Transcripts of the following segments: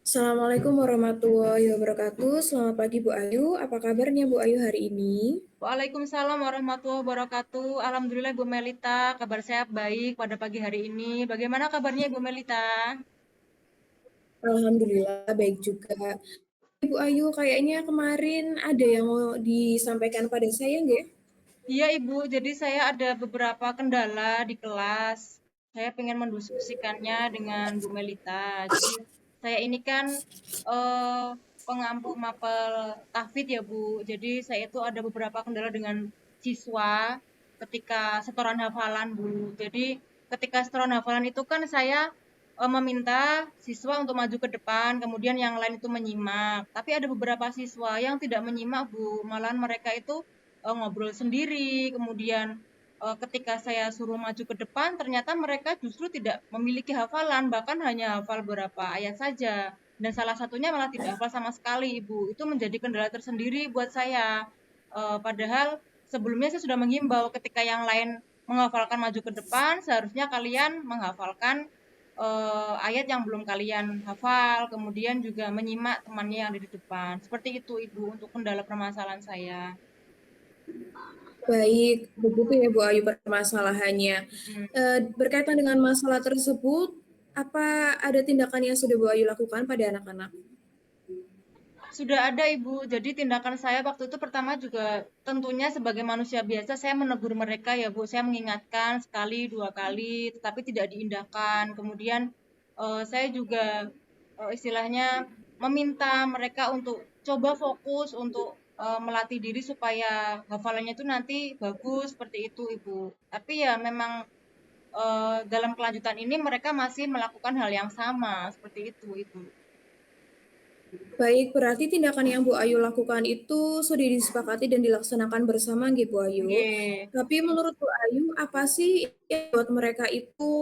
Assalamualaikum warahmatullahi wabarakatuh. Selamat pagi Bu Ayu. Apa kabarnya Bu Ayu hari ini? Waalaikumsalam warahmatullahi wabarakatuh. Alhamdulillah Bu Melita, kabar saya baik pada pagi hari ini. Bagaimana kabarnya Bu Melita? Alhamdulillah baik juga. Bu Ayu, kayaknya kemarin ada yang mau disampaikan pada saya nggak? Iya Ibu, jadi saya ada beberapa kendala di kelas. Saya ingin mendiskusikannya dengan Bu Melita. Jadi saya ini kan eh, pengampu mapel tahfidz ya Bu. Jadi saya itu ada beberapa kendala dengan siswa ketika setoran hafalan Bu. Jadi ketika setoran hafalan itu kan saya meminta siswa untuk maju ke depan, kemudian yang lain itu menyimak. Tapi ada beberapa siswa yang tidak menyimak Bu. Malahan mereka itu ngobrol sendiri, kemudian ketika saya suruh maju ke depan, ternyata mereka justru tidak memiliki hafalan, bahkan hanya hafal beberapa ayat saja. Dan salah satunya malah tidak hafal sama sekali, Ibu. Itu menjadi kendala tersendiri buat saya. Padahal sebelumnya saya sudah menghimbau ketika yang lain menghafalkan maju ke depan, seharusnya kalian menghafalkan ayat yang belum kalian hafal, kemudian juga menyimak temannya yang ada di depan. Seperti itu, Ibu, untuk kendala permasalahan saya. Baik, begitu ya Bu Ayu permasalahannya. Mm. Berkaitan dengan masalah tersebut, apa ada tindakan yang sudah Bu Ayu lakukan pada anak-anak? Sudah ada Ibu. Jadi tindakan saya waktu itu pertama juga tentunya sebagai manusia biasa saya menegur mereka ya Bu. Saya mengingatkan sekali, dua kali, tetapi tidak diindahkan. Kemudian saya juga istilahnya meminta mereka untuk coba fokus untuk melatih diri supaya hafalannya itu nanti bagus seperti itu Ibu. Tapi ya memang dalam kelanjutan ini mereka masih melakukan hal yang sama seperti itu Ibu. Baik, berarti tindakan yang Bu Ayu lakukan itu sudah disepakati dan dilaksanakan bersama nggih Bu Ayu. Nggih. Tapi menurut Bu Ayu, apa sih yang buat mereka itu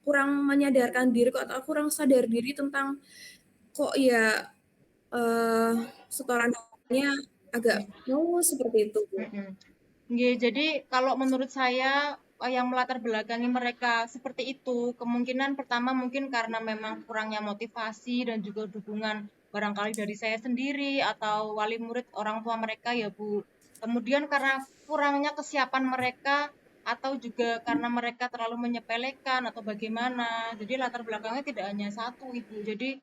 kurang menyadarkan diri atau kurang sadar diri tentang kok ya eh, setorannya agak mau seperti itu Bu? Mhm. Nggih, jadi kalau menurut saya, yang melatar belakangi mereka seperti itu, kemungkinan pertama mungkin karena memang kurangnya motivasi dan juga dukungan barangkali dari saya sendiri atau wali murid orang tua mereka ya, Bu. Kemudian karena kurangnya kesiapan mereka atau juga karena mereka terlalu menyepelekan atau bagaimana. Jadi latar belakangnya tidak hanya satu, Ibu. Jadi,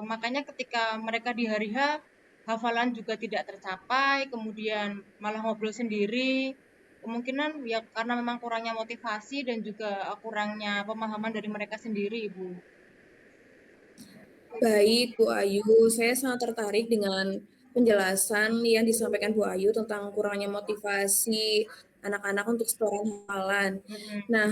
makanya ketika mereka di hari H hafalan juga tidak tercapai, kemudian malah ngobrol sendiri. Kemungkinan ya karena memang kurangnya motivasi dan juga kurangnya pemahaman dari mereka sendiri, Ibu. Baik, Bu Ayu. Saya sangat tertarik dengan penjelasan yang disampaikan Bu Ayu tentang kurangnya motivasi anak-anak untuk setoran hafalan. Mm-mm. Nah,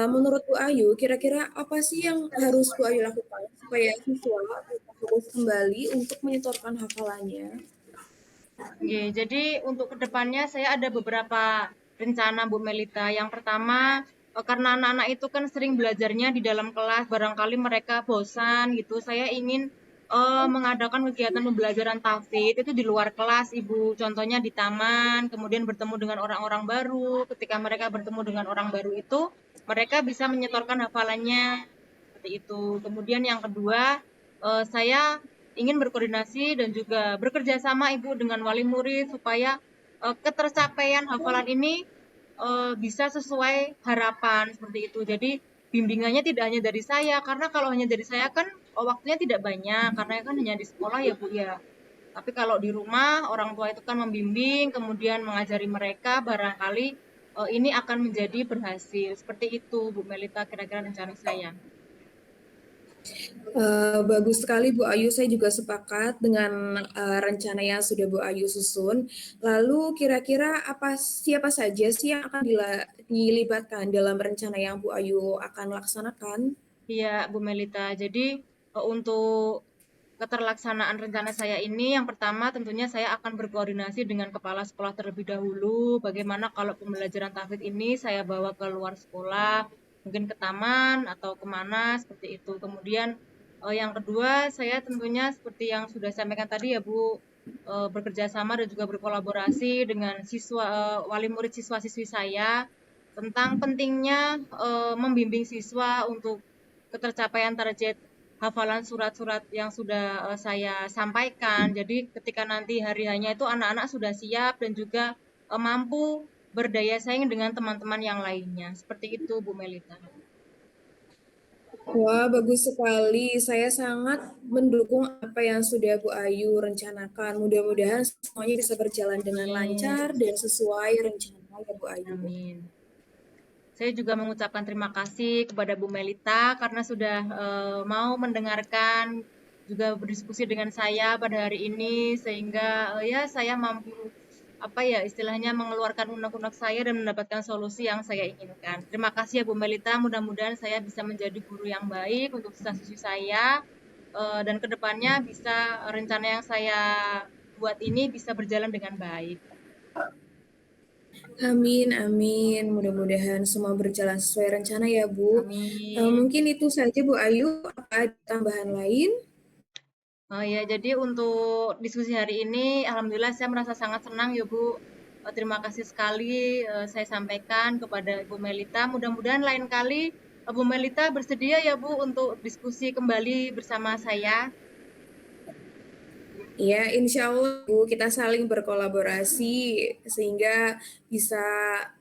menurut Bu Ayu, kira-kira apa sih yang harus Bu Ayu lakukan supaya siswa bisa fokus kembali untuk menyetorkan hafalannya? Oke, jadi untuk kedepannya saya ada beberapa rencana Bu Melita. Yang pertama, karena anak-anak itu kan sering belajarnya di dalam kelas, barangkali mereka bosan gitu. Saya ingin mengadakan kegiatan pembelajaran tahfidz itu di luar kelas, Ibu. Contohnya di taman, kemudian bertemu dengan orang-orang baru. Ketika mereka bertemu dengan orang baru itu, mereka bisa menyetorkan hafalannya seperti itu. Kemudian yang kedua, saya ingin berkoordinasi dan juga bekerja sama Ibu dengan wali murid supaya ketercapaian hafalan ini bisa sesuai harapan seperti itu. Jadi bimbingannya tidak hanya dari saya karena kalau hanya dari saya kan waktunya tidak banyak karena kan hanya di sekolah ya Bu ya. Tapi kalau di rumah orang tua itu kan membimbing kemudian mengajari mereka barangkali ini akan menjadi berhasil. Seperti itu Bu Melita kira-kira rencana saya. Bagus sekali Bu Ayu, saya juga sepakat dengan rencana yang sudah Bu Ayu susun. Lalu kira-kira siapa saja sih yang akan dilibatkan dalam rencana yang Bu Ayu akan laksanakan? Iya, Bu Melita. Jadi untuk keterlaksanaan rencana saya ini, yang pertama tentunya saya akan berkoordinasi dengan kepala sekolah terlebih dahulu. Bagaimana kalau pembelajaran tahfidz ini saya bawa ke luar sekolah, mungkin ke taman atau kemana seperti itu. Kemudian yang kedua, saya tentunya seperti yang sudah saya sampaikan tadi ya Bu, bekerja sama dan juga berkolaborasi dengan wali murid siswa-siswi saya tentang pentingnya membimbing siswa untuk ketercapaian target hafalan surat-surat yang sudah saya sampaikan. Jadi ketika nanti hari hanya itu anak-anak sudah siap dan juga mampu berdaya saing dengan teman-teman yang lainnya. Seperti itu, Bu Melita. Wah, bagus sekali. Saya sangat mendukung apa yang sudah Bu Ayu rencanakan. Mudah-mudahan semuanya bisa berjalan dengan Amin. lancar dan sesuai rencana ya Bu Ayu. Amin. Saya juga mengucapkan terima kasih kepada Bu Melita karena sudah mau mendengarkan juga berdiskusi dengan saya pada hari ini sehingga ya saya mampu apa ya istilahnya mengeluarkan unek-unek saya dan mendapatkan solusi yang saya inginkan. Terima kasih ya Bu Melita, mudah-mudahan saya bisa menjadi guru yang baik untuk siswa-siswi saya dan kedepannya bisa rencana yang saya buat ini bisa berjalan dengan baik. Amin, amin. Mudah-mudahan semua berjalan sesuai rencana ya Bu. Amin. Mungkin itu saja Bu Ayu. Apa ada tambahan lain? Oh ya, jadi untuk diskusi hari ini, alhamdulillah saya merasa sangat senang ya Bu. Terima kasih sekali saya sampaikan kepada Ibu Melita. Mudah-mudahan lain kali Bu Melita bersedia ya Bu untuk diskusi kembali bersama saya. Ya, insya Allah Bu, kita saling berkolaborasi sehingga bisa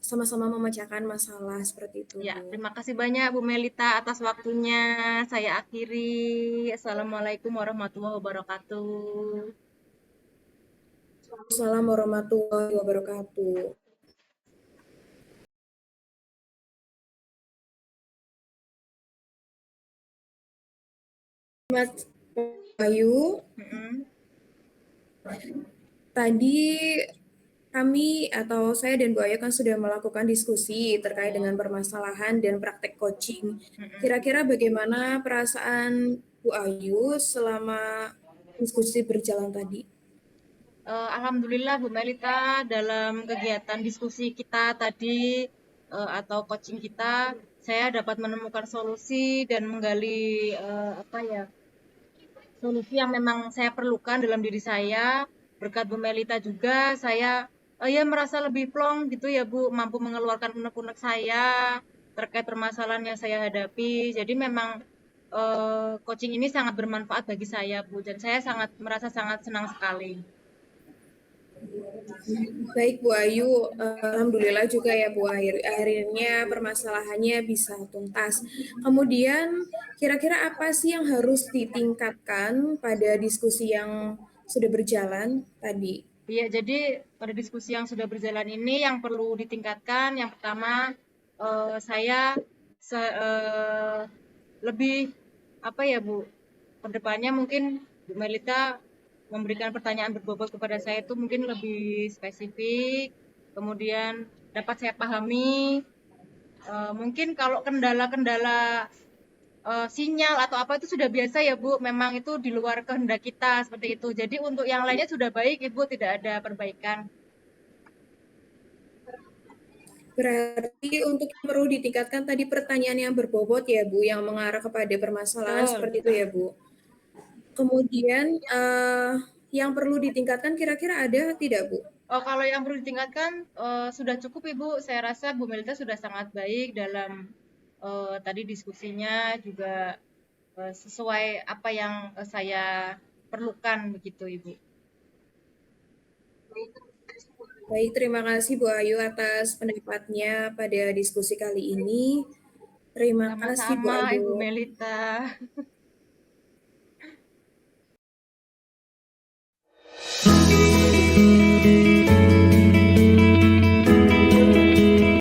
sama-sama memecahkan masalah seperti itu Ya, Bu. terima kasih banyak Bu Melita atas waktunya. Saya akhiri. Assalamualaikum warahmatullahi wabarakatuh. Assalamualaikum warahmatullahi wabarakatuh. Mas Bayu, Mm-mm. tadi kami atau saya dan Bu Ayu kan sudah melakukan diskusi terkait Ya. dengan permasalahan dan praktek coaching. Mm-mm. Kira-kira bagaimana perasaan Bu Ayu selama diskusi berjalan tadi? Alhamdulillah Bu Melita dalam kegiatan diskusi kita tadi atau coaching kita, saya dapat menemukan solusi dan menggali apa ya solusi yang memang saya perlukan dalam diri saya. Berkat Bu Melita juga saya ya merasa lebih plong gitu ya Bu, mampu mengeluarkan unek-unek saya terkait permasalahan yang saya hadapi. Jadi memang coaching ini sangat bermanfaat bagi saya Bu dan saya sangat merasa sangat senang sekali. Baik Bu Ayu, alhamdulillah juga ya Bu Ayu. Akhirnya permasalahannya bisa tuntas. Kemudian kira-kira apa sih yang harus ditingkatkan pada diskusi yang sudah berjalan tadi? Iya, jadi pada diskusi yang sudah berjalan ini yang perlu ditingkatkan, yang pertama saya lebih apa ya Bu, kedepannya mungkin Bu Melita memberikan pertanyaan berbobot kepada saya itu mungkin lebih spesifik, kemudian dapat saya pahami. Mungkin kalau kendala-kendala sinyal atau apa itu sudah biasa ya Bu, memang itu di luar kehendak kita seperti itu. Jadi untuk yang lainnya sudah baik Ibu, tidak ada perbaikan. Berarti untuk yang perlu ditingkatkan tadi pertanyaan yang berbobot ya Bu, yang mengarah kepada permasalahan Betul. seperti itu ya Bu. Kemudian yang perlu ditingkatkan kira-kira ada tidak Bu? Oh, kalau yang perlu ditingkatkan sudah cukup Ibu. Saya rasa Bu Melita sudah sangat baik dalam tadi diskusinya juga sesuai apa yang saya perlukan begitu Ibu. Baik, terima kasih Bu Ayu atas pendapatnya pada diskusi kali ini. Terima kasih Bu Sama-sama Ibu Ayu. Melita.